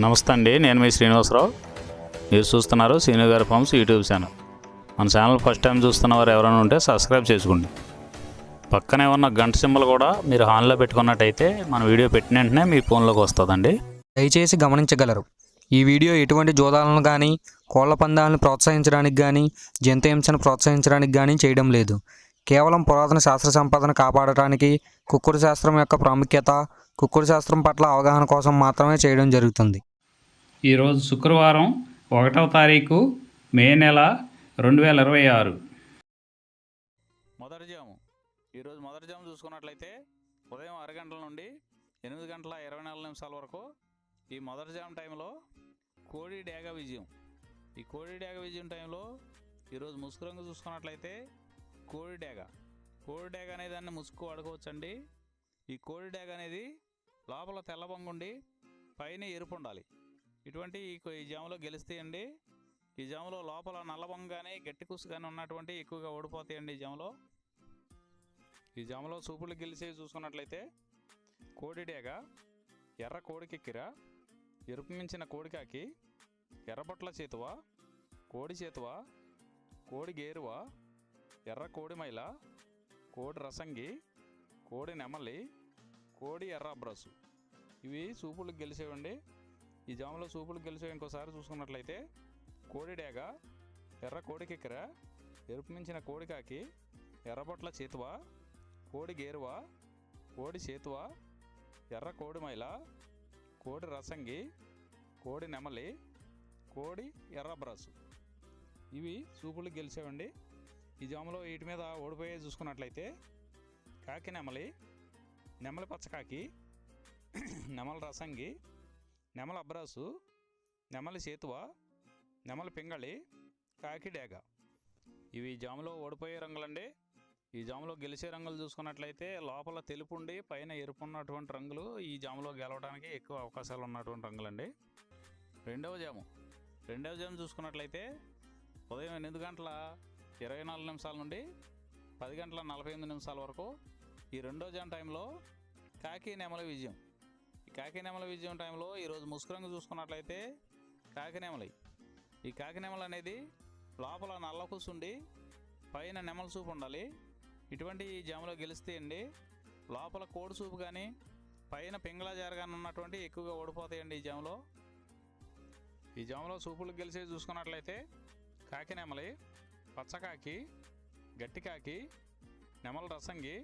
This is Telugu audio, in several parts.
నమస్తే అండి, నేను మీ శ్రీనివాసరావు. మీరు చూస్తున్నారు శ్రీను గారి ఫార్మ్స్ యూట్యూబ్ ఛానల్. మన ఛానల్ ఫస్ట్ టైం చూస్తున్న వారు ఎవరైనా ఉంటే సబ్స్క్రైబ్ చేసుకోండి. పక్కనే ఉన్న గంట సింబల్ కూడా మీరు ఆన్లో పెట్టుకున్నట్టయితే మన వీడియో పెట్టిన వెంటనే మీ ఫోన్లోకి వస్తుందండి. దయచేసి గమనించగలరు, ఈ వీడియో ఎటువంటి జోదాలను కానీ కోళ్ల పందాలను ప్రోత్సహించడానికి కానీ జంతు హింసను ప్రోత్సహించడానికి కానీ చేయడం లేదు. కేవలం పురాతన శాస్త్ర సంపదను కాపాడటానికి, కుక్కుడు శాస్త్రం యొక్క ప్రాముఖ్యత, కుక్కుడు శాస్త్రం పట్ల అవగాహన కోసం మాత్రమే చేయడం జరుగుతుంది. ఈరోజు శుక్రవారం 1వ తారీఖు మే నెల 2026. మొదటి జాము. ఈరోజు మొదటి జాము చూసుకున్నట్లయితే ఉదయం 6 గంటల నుండి 8 గంటల 24 నిమిషాల వరకు ఈ మొదటి జాము టైంలో కోడి డేగ విజయం. ఈ కోడి డేగ విజయం టైంలో ఈరోజు ముసుగు రంగు చూసుకున్నట్లయితే కోడి డేగ అనే దాన్ని ముసుగు వాడుకోవచ్చండి. ఈ కోడి డేగ అనేది లోపల తెల్లబొంగుండి పైన ఎరుపు ఉండాలి. ఇటువంటి ఈ జాములో గెలుస్తాయండి. ఈ జాములో లోపల నల్లబొంగ కానీ గట్టి కుసు కానీ ఉన్నటువంటి ఎక్కువగా ఓడిపోతాయండి. ఈ జాములో సూపులు గెలిచేవి చూసుకున్నట్లయితే కోడి డేగ, ఎర్ర కోడికెక్కిర, ఎరుపు మించిన కోడికాకి, ఎర్రబొట్ల చేతువ, కోడి చేతువ, కోడి గేరువ, ఎర్ర కోడి మైల, కోడి రసంగి, కోడి నెమలి, కోడి ఎర్ర అబ్రసు. ఇవి సూపులకు గెలిచేవండి. ఈ జాములో సూపులకు గెలిచేవి ఇంకోసారి చూసుకున్నట్లయితే కోడి డేగ, ఎర్ర కోడికెక్కిర, ఎరుపు మించిన కోడికాకి, ఎర్రబొట్ల చేతువ, కోడి గేరువ, కోడి చేతువ, ఎర్ర కోడి మైల, కోడి రసంగి, కోడి నెమలి, కోడి ఎర్ర అబ్రసు. ఇవి సూపులకు గెలిచేవండి. ఈ జాములో వీటి మీద ఓడిపోయే చూసుకున్నట్లయితే కాకి నెమలి, నెమలి పచ్చకాకి, నెమలి రసంగి, నెమలి అబ్రాసు, నెమలి చేతువ, నెమలి పింగళి, కాకి డేగ. ఇవి జాములో ఓడిపోయే రంగులండి. ఈ జాములో గెలిచే రంగులు చూసుకున్నట్లయితే లోపల తెలుపు ఉండి పైన ఎరుపు ఉన్నటువంటి రంగులు ఈ జాములో గెలవడానికి ఎక్కువ అవకాశాలు ఉన్నటువంటి రంగులండి. రెండవ జాము చూసుకున్నట్లయితే ఉదయం 8 గంటల 24 నిమిషాల నుండి 10 గంటల 48 నిమిషాల వరకు ఈ రెండో జాము టైంలో కాకి నెమలి విజయం. ఈ కాకి నెమలి విజయం టైంలో ఈరోజు ముసుగు రంగు చూసుకున్నట్లయితే కాకి నెమలి. ఈ కాకి నెమలి అనేది లోపల నల్ల కూసుండి పైన నెమలి సూపు ఉండాలి. ఇటువంటి ఈ జాములో గెలుస్తాయండి. లోపల కోడి సూపు కానీ పైన పింగళ జారగానే ఉన్నటువంటి ఎక్కువగా ఓడిపోతాయండి. ఈ జాములో సూపులకు గెలిచేది చూసుకున్నట్లయితే కాకి నెమలి, పచ్చకాకి, గట్టికాకి, నెమలి రసంగి,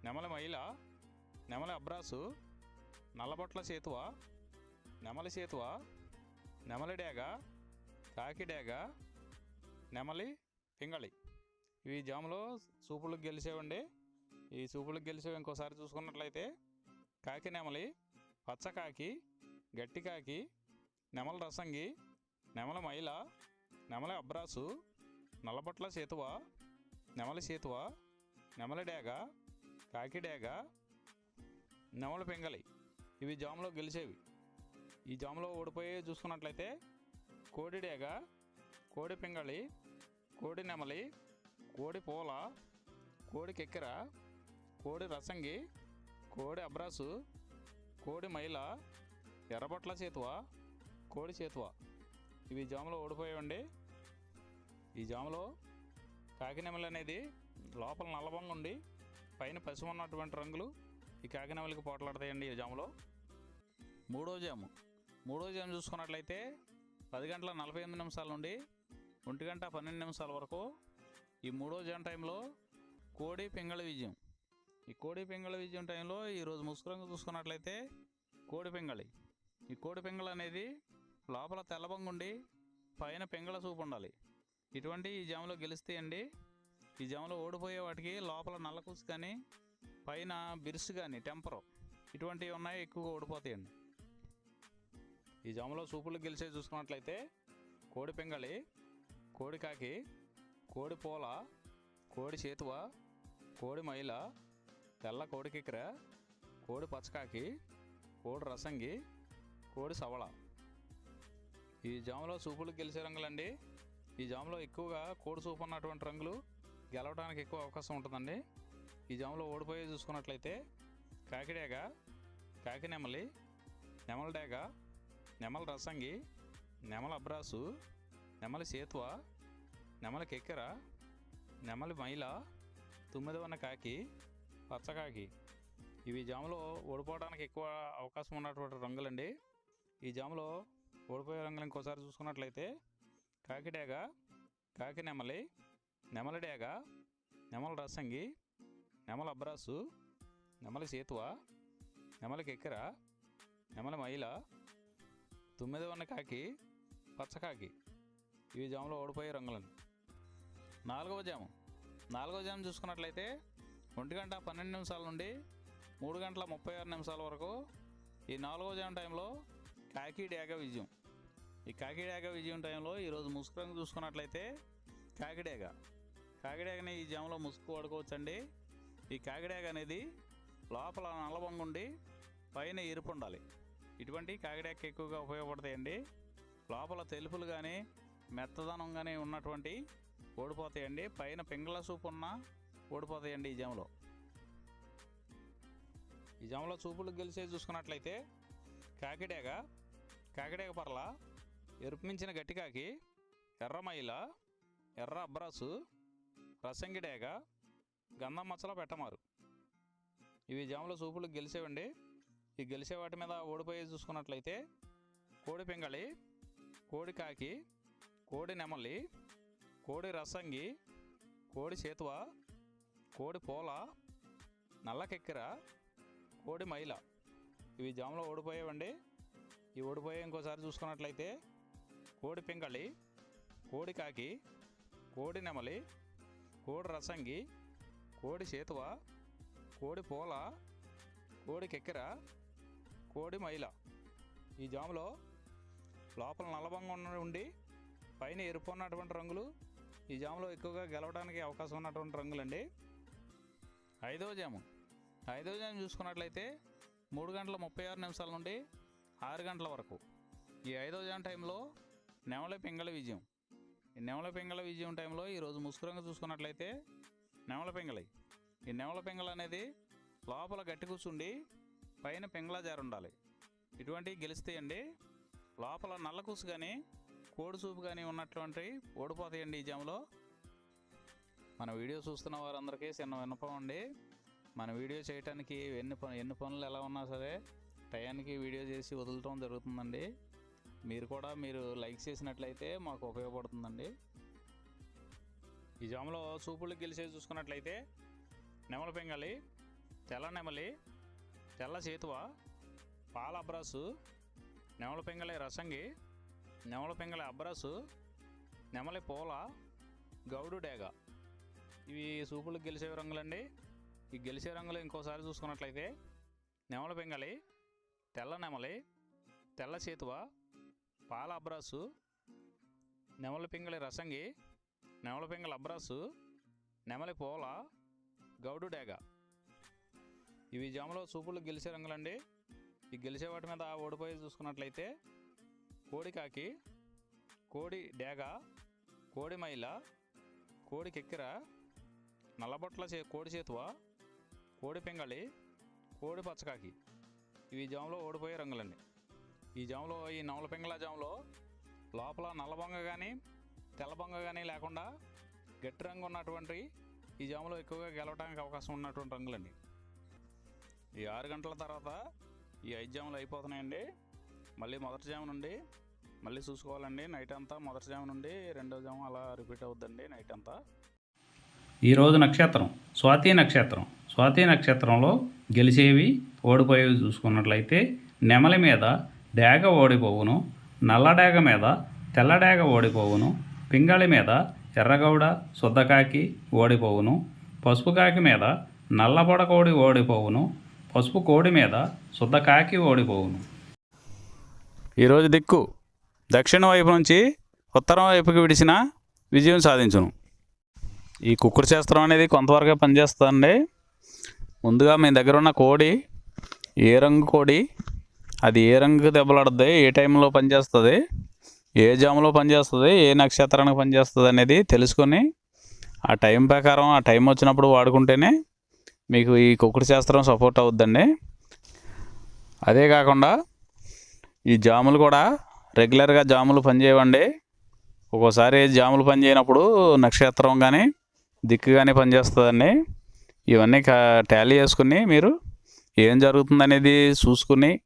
నెమలి మైల, నెమలి అబ్రాసు, నల్లబొట్ల చేతువ, నెమలి చేతువ, నెమలి డేగ, కాకి డేగ, నెమలి పింగళి. ఇవి జాములో సూపులకు గెలిచేవండి. ఈ సూపులకు గెలిచేవి ఇంకోసారి చూసుకున్నట్లయితే కాకి నెమలి, పచ్చకాకి, గట్టికాకి, నెమలి రసంగి, నెమలి మైల, నెమలి అబ్రాసు, నల్లబొట్ల చేతువ, నెమలి చేతువ, నెమలి డేగ, కాకి డేగ, నెమలి పింగళి. ఇవి జాములో గెలిచేవి. ఈ జాములో ఓడిపోయే చూసుకున్నట్లయితే కోడి డేగ, కోడి పింగళి, కోడి నెమలి, కోడి పూల, కోడి కెక్కిర, కోడి రసంగి, కోడి అబ్రాసు, కోడి మైల, ఎర్రబొట్ల చేతువ, కోడి చేతువ. ఇవి జాములో ఓడిపోయాయండి. ఈ జాములో కాకి నెమలి అనేది లోపల నల్లబొంగ ఉండి పైన పసుపు ఉన్నటువంటి రంగులు ఈ కాకి నెమలికి పోట్లాడతాయండి. ఈ జాములో మూడో జాము చూసుకున్నట్లయితే 10 గంటల 48 నిమిషాల నుండి 1 గంట 12 నిమిషాల వరకు ఈ మూడో జాము టైంలో కోడి పింగళి విజయం. ఈ కోడి పింగళి విజయం టైంలో ఈరోజు ముసుగు రంగు చూసుకున్నట్లయితే కోడి పింగళి. ఈ కోడి పింగళి అనేది లోపల తెల్లబొంగుండి పైన పింగళ సూపు ఉండాలి. ఇటువంటి ఈ జాములో గెలుస్తాయండి. ఈ జాములో ఓడిపోయే వాటికి లోపల నల్లకూసు కానీ పైన బిరుసు కానీ టెంపరు ఇటువంటివి ఉన్నాయి, ఎక్కువగా ఓడిపోతాయండి. ఈ జాములో సూపులు గెలిచే చూసుకున్నట్లయితే కోడి పింగళి, కోడి కాకి, కోడి పూల, కోడి చేతువ, కోడి మైల, తెల్ల కోడికిక్కిర, కోడి పచ్చకాకి, కోడి రసంగి, కోడి సవళ. ఈ జాములో సూపులు గెలిచే రంగులండి. ఈ జాములో ఎక్కువగా కోడి సూపు ఉన్నటువంటి రంగులు గెలవడానికి ఎక్కువ అవకాశం ఉంటుందండి. ఈ జాములో ఓడిపోయే చూసుకున్నట్లయితే కాకి డేగ, కాకి నెమలి, నెమలి డేగ, నెమల రసంగి, నెమల అబ్రాసు, నెమలి సేతువ, నెమలి కెక్కెర, నెమలి మైల, తుమ్మెదవన్న కాకి, పచ్చకాకి. ఇవి జాములో ఓడిపోవడానికి ఎక్కువ అవకాశం ఉన్నటువంటి రంగులండి. ఈ జాములో ఓడిపోయే రంగులు ఇంకోసారి చూసుకున్నట్లయితే కాకి డేగ, కాకి నెమలి, నెమలి డేగ, నెమల రసంగి, నెమల అబ్రాసు, నెమలి సేతువ, నెమలి కెక్కెర, నెమలి మైల, తుమ్మెదవన్న కాకి, పచ్చకాకి. ఇవి జాములో ఓడిపోయే రంగులండి. నాలుగవ జాము చూసుకున్నట్లయితే 1:12 నుండి 3:36 వరకు ఈ 4వ జాము టైంలో కాకి డేగ విజయం. ఈ కాకి డేగ విజయం టైంలో ఈరోజు ముసుగు రంగు చూసుకున్నట్లయితే కాకిడేగని ఈ జాములో ముసుగు వాడుకోవచ్చండి. ఈ కాకిడేగ అనేది లోపల నల్లబొంగు ఉండి పైన ఎరుపు ఉండాలి. ఇటువంటి కాకిడేగ ఎక్కువగా ఉపయోగపడతాయండి. లోపల తెలుపులు కానీ మెత్తదనం కానీ ఉన్నటువంటి ఓడిపోతాయండి. పైన పింగళ సూపు ఉన్న ఓడిపోతాయండి. ఈ జాములో చూపులు గెలిచే చూసుకున్నట్లయితే కాకిడేగ పర్ల, ఎరుపు మించిన గట్టికాకి, ఎర్ర మైల, ఎర్ర అబ్రాసు, రసంగి డేగ, గంధం మచ్చల పెట్టమారు. ఇవి జాములో చూపులు గెలిచేవండి. ఈ గెలిచే వాటి మీద ఓడిపోయి చూసుకున్నట్లయితే కోడి పింగళి, కోడి కాకి, కోడి నెమలి, కోడి రసంగి, కోడి సేతువ, కోడి పోల, నల్ల కెక్కెర, కోడి మైల. ఇవి జాములో ఓడిపోయేవండి. ఈ ఓడిపోయే ఇంకోసారి చూసుకున్నట్లయితే కోడి పింగళి, కోడి కాకి, కోడి నెమలి, కోడి రసంగి, కోడి సేతువ, కోడి పోల, కోడి కెక్కెర, కోడి మైల. ఈ జాములో లోపల నల్లబంగా ఉండి పైన ఎరుపు ఉన్నటువంటి రంగులు ఈ జాములో ఎక్కువగా గెలవడానికి అవకాశం ఉన్నటువంటి రంగులండి. ఐదవ జాము చూసుకున్నట్లయితే 3:36 నుండి 6 గంటల వరకు ఈ 5వ జాము టైంలో నెమలి పింగళి విజయం. ఈ నెమలి పింగళి విజయం టైంలో ఈరోజు ముసుగు రంగు చూసుకున్నట్లయితే నెమలి పింగళి. ఈ నెమలి పింగళి అనేది లోపల గట్టి కూర్చుండి పైన పింగళ జారు ఉండాలి. ఇటువంటివి గెలుస్తాయండి. లోపల నల్ల కూసు కానీ కోడి చూపు కానీ ఉన్నటువంటి ఓడిపోతాయండి. ఈ జాములో మన వీడియో చూస్తున్న వారందరికీ చిన్న విన్నపం అండి. మన వీడియో చేయడానికి ఎన్ని పనులు ఎలా ఉన్నా సరే టయానికి వీడియో చేసి వదలటం జరుగుతుందండి. మీరు లైక్ చేసినట్లయితే మాకు ఉపయోగపడుతుందండి. ఈ జాములో చూపులు గెలిచేసి చూసుకున్నట్లయితే నెమలి పింగళి, తెల్ల నెమలి, తెల్ల సేతువ, పాల అబ్రాసు, నెమలి పింగళి రసంగి, నెమలి పింగళి అబ్రాసు, నెమలి పోల, గౌడు డేగ. ఇవి చూపులు గెలిచే రంగులండి. ఈ గెలిచే రంగులు ఇంకోసారి చూసుకున్నట్లయితే నెమలి పింగళి, తెల్ల నెమలి, తెల్ల సేతువ, పాల అబ్రాసు, నెమలి పింగళి రసంగి, నెమలి పింగళి అబ్రాసు, నెమలి పోల, గౌడు డేగ. ఇవి జాములో చూపులు గెలిచే రంగులండి. ఈ గెలిచే వాటి మీద ఓడిపోయి చూసుకున్నట్లయితే కోడి కాకి, కోడి డేగ, కోడి మైల, కోడి కెక్కెర, నల్లబొట్ల కోడి చేతువ, కోడి పింగళి, కోడి పచ్చకాకి. ఇవి జాములో ఓడిపోయే రంగులండి. ఈ జాములో ఈ నెమలి పింగళ జాములో లోపల నల్లబొంగ కానీ తెల్లబొంగ కానీ లేకుండా గట్టి రంగు ఉన్నటువంటి ఈ జాములో ఎక్కువగా గెలవడానికి అవకాశం ఉన్నటువంటి రంగులండి. ఈ 6 గంటల తర్వాత ఈ 5 జాములు అయిపోతున్నాయండి. మళ్ళీ మొదటి జాము నుండి మళ్ళీ చూసుకోవాలండి. నైట్ అంతా మొదటి జాము నుండి 2వ జాము అలా రిపీట్ అవుద్దండి నైట్ అంతా. ఈరోజు నక్షత్రం స్వాతి నక్షత్రంలో గెలిచేవి ఓడిపోయేవి చూసుకున్నట్లయితే నెమలి మీద డేగ ఓడిపోవును, నల్ల డేగ మీద తెల్ల డేగ ఓడిపోవును, పింగళి మీద ఎర్రగౌడ శుద్ధకాకి ఓడిపోవును, పసుపు కాకి మీద నల్లబొడ కోడి ఓడిపోవును, పసుపు కోడి మీద శుద్ధకాకి ఓడిపోవును. ఈరోజు దిక్కు దక్షిణ వైపు నుంచి ఉత్తరం వైపుకి విడిచిన విజయం సాధించును. ఈ కుక్కుడు శాస్త్రం అనేది కొంతవరకే పనిచేస్తుందండి. ముందుగా మీ దగ్గర ఉన్న కోడి ఏ రంగు కోడి, అది ఏ రంగు దెబ్బలాడుతుంది, ఏ టైంలో పనిచేస్తుంది, ఏ జాములో పనిచేస్తుంది, ఏ నక్షత్రానికి పనిచేస్తుంది అనేది తెలుసుకొని ఆ టైం ప్రకారం ఆ టైం వచ్చినప్పుడు వాడుకుంటేనే మీకు ఈ కుక్కుడు శాస్త్రం సపోర్ట్ అవుద్దండి. అదే కాకుండా ఈ జాములు కూడా రెగ్యులర్గా జాములు పనిచేయవండి. ఒక్కోసారి జాములు పనిచేయనప్పుడు నక్షత్రం కానీ దిక్కు కానీ పనిచేస్తుందండి. ఇవన్నీ టాలీ చేసుకుని మీరు ఏం జరుగుతుందనేది చూసుకుని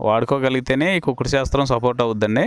వాడుకోగలిగితేనే ఈ కుక్కుడు శాస్త్రం సపోర్ట్ అవుద్దండి.